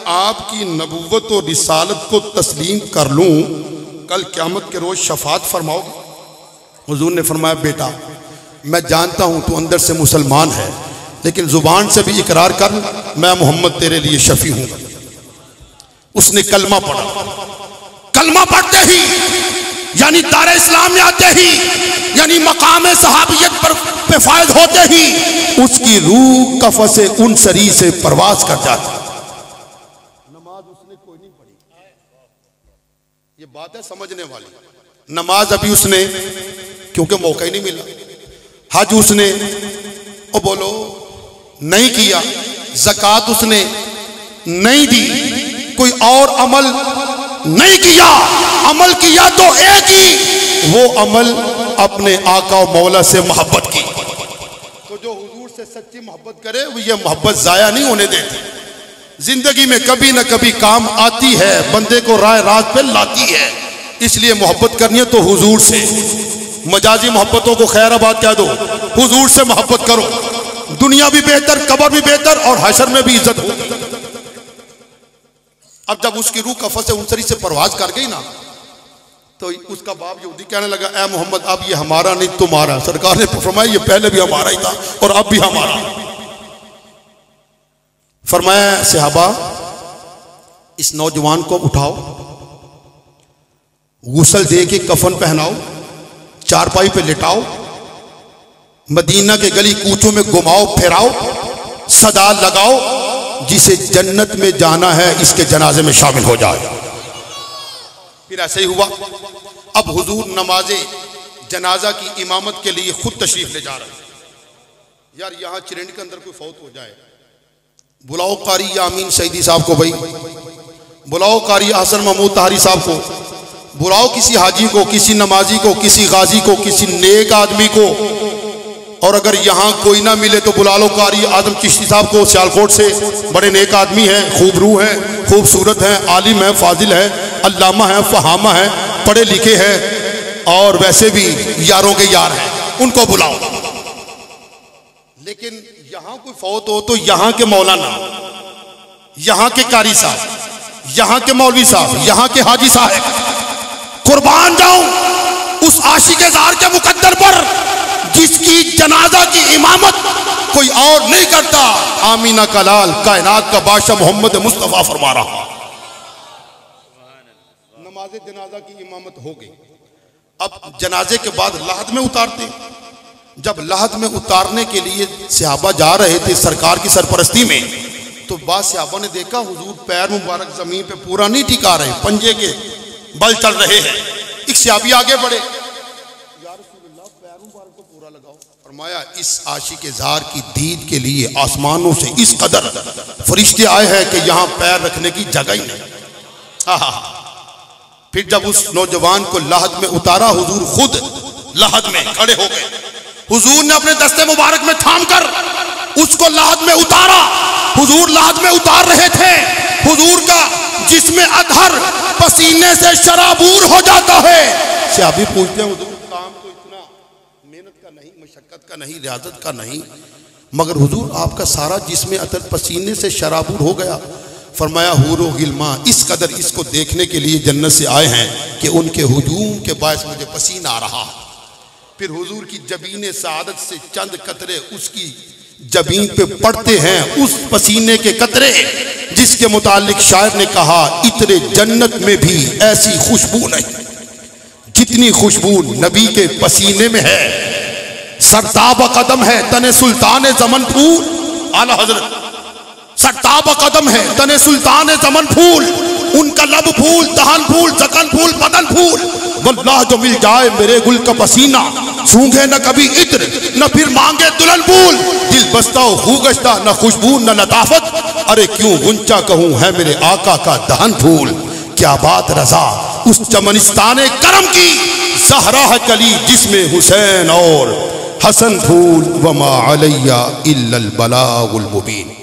आपकी नबूवत और रिसालत को तस्लीम कर लूं, कल क़यामत के रोज शफात फरमाओगे। हुजूर ने फरमाया बेटा, मैं जानता हूं तू अंदर से मुसलमान है, लेकिन जुबान से भी इकरार कर, मैं मोहम्मद तेरे लिए शफी हूं। उसने कलमा पढ़ा, कलमा पढ़ते ही, यानी दारे इस्लाम में आते ही, यानी मकाम सहाबियत पे फायद होते ही उसकी रूह कफ़से उन सरी से परवाज कर जाती। नमाज उसने कोई नहीं पढ़ी, ये बात है समझने वाली। नमाज अभी उसने, क्योंकि मौका ही नहीं मिला। हज उसने ओ बोलो नहीं किया, ज़कात उसने नहीं दी, कोई और अमल नहीं किया। अमल किया तो एक ही, वो अमल अपने आका और मौला से मोहब्बत की। तो जो हुजूर से सच्ची मोहब्बत करे वो ये मोहब्बत जाया नहीं होने देती। जिंदगी में कभी ना कभी काम आती है, बंदे को राह रात पे लाती है। इसलिए मोहब्बत करनी है तो हुजूर से। मजाजी मोहब्बतों को खैराबाद कह दो, हुजूर से मोहब्बत करो। दुनिया भी बेहतर, कब्र भी बेहतर और हशर में भी इज्जत होगी। अब जब उसकी रूह कफ़स से उनसरी से परवाज कर गई ना, तो उसका बाप यहूदी कहने लगा, ए मोहम्मद अब ये हमारा नहीं तुम्हारा। सरकार ने फरमाया ये पहले भी हमारा ही था और अब भी हमारा। फरमाया सहाबा इस नौजवान को उठाओ, गुस्ल दे के कफन पहनाओ, चारपाई पे लिटाओ, मदीना के गली कूचों में घुमाओ फिराओ, सदा लगाओ, जिसे जन्नत में जाना है इसके जनाजे में शामिल हो जाए। फिर ऐसे ही हुआ। अब हुजूर नमाजे जनाजा की इमामत के लिए खुद तशरीफ ले जा रहे हैं। यार यहां चिरंड के अंदर कोई फौत हो जाए, बुलाओ कारी यामीन सईदी साहब को, भाई बुलाओ कारी हसन महमूद ताहरी साहब को, बुलाओ किसी हाजी को, किसी नमाजी को, किसी गाजी को, किसी नेक आदमी को। और अगर यहाँ कोई ना मिले तो बुला लो कारी आदम चिश्ती साहब को, सियालकोट से, बड़े नेक आदमी हैं, खूब रूह हैं, खूबसूरत हैं, आलिम हैं, फाजिल हैं, अल्लामा हैं, फहामा हैं, पढ़े लिखे हैं और वैसे भी यारों के यार हैं, उनको बुलाओ। लेकिन यहाँ कोई फौत हो तो यहाँ के मौलाना, यहाँ के कारी साहब, यहाँ के मौलवी साहब, यहाँ के हाजी साहब, कुर्बान जाऊं उस आशिक़े ज़ार के मुकद्दर पर जिसकी जनाजा की इमामत कोई और नहीं करता। आमीना का लाल, कायनात का बादशाह मोहम्मद मुस्तफ़ा फरमा रहा। नमाज़े जनाजा की इमामत हो गई। अब जनाजे के बाद लाहद में उतारते। जब लाहद में उतारने के लिए सहाबा जा रहे थे सरकार की सरपरस्ती में, तो बाद सहाबा ने देखा हुजूर पैर मुबारक जमीन पे पूरा नहीं टिका रहे, पंजे के बल चल रहे हैं। एक सहाबी आगे बढ़े, फरमाया इस आशिक़े ज़ार की दीद के लिए आसमानों से इस कदर फरिश्ते आए हैं कि यहाँ पैर रखने की जगह ही नहीं। फिर जब उस नौजवान को लाहद में उतारा, हुजूर खुद लाहद में खड़े हो गए। हुजूर ने अपने दस्ते मुबारक में थाम कर उसको लाहद में उतारा। हुजूर लाहद में उतार रहे थे, हुजूर का जिस्म अतहर पसीने से शराबूर हो जाता है। सहाबी पूछते हैं हुजूर काम तो इतना मेहनत का नहीं, मशक्कत का नहीं, रियाजत का नहीं, मगर हुजूर आपका सारा जिस्म अतर पसीने से शराबूर हो गया। फरमाया हूरो गिल्मा इस कदर इसको देखने के लिए जन्नत से आए हैं कि उनके हुजूम के बायस मुझे पसीना आ रहा। फिर हुजूर की जबीन सआदत से चंद कतरे उसकी जबीन पे पड़ते हैं, उस पसीने के कतरे जिसके मुतालिक शायर ने कहा इतने जन्नत में भी ऐसी खुशबू नहीं जितनी खुशबू नबी के पसीने में है। सरताब कदम है तने सुल्तान जमन फूल, आला हजरत सरताब कदम है तने सुल्तान जमन फूल, उनका लब फूल, दहन फूल, जकन फूल, बदन फूल। वल्लाह जो मिल जाए मेरे गुल का पसीना, सूंघे न कभी इत्र न फिर मांगे दुल्हन फूल। दिल बस्ता खूगश्ता न खुशबू न लताफत, अरे क्यों गुंचा कहूँ है मेरे आका का दहन फूल। क्या बात रजा उस चमनिस्ताने करम की, ज़हरा है कली जिसमें हुसैन और हसन फूल। वमा अलैया इल्लल बलागुल मुबीन।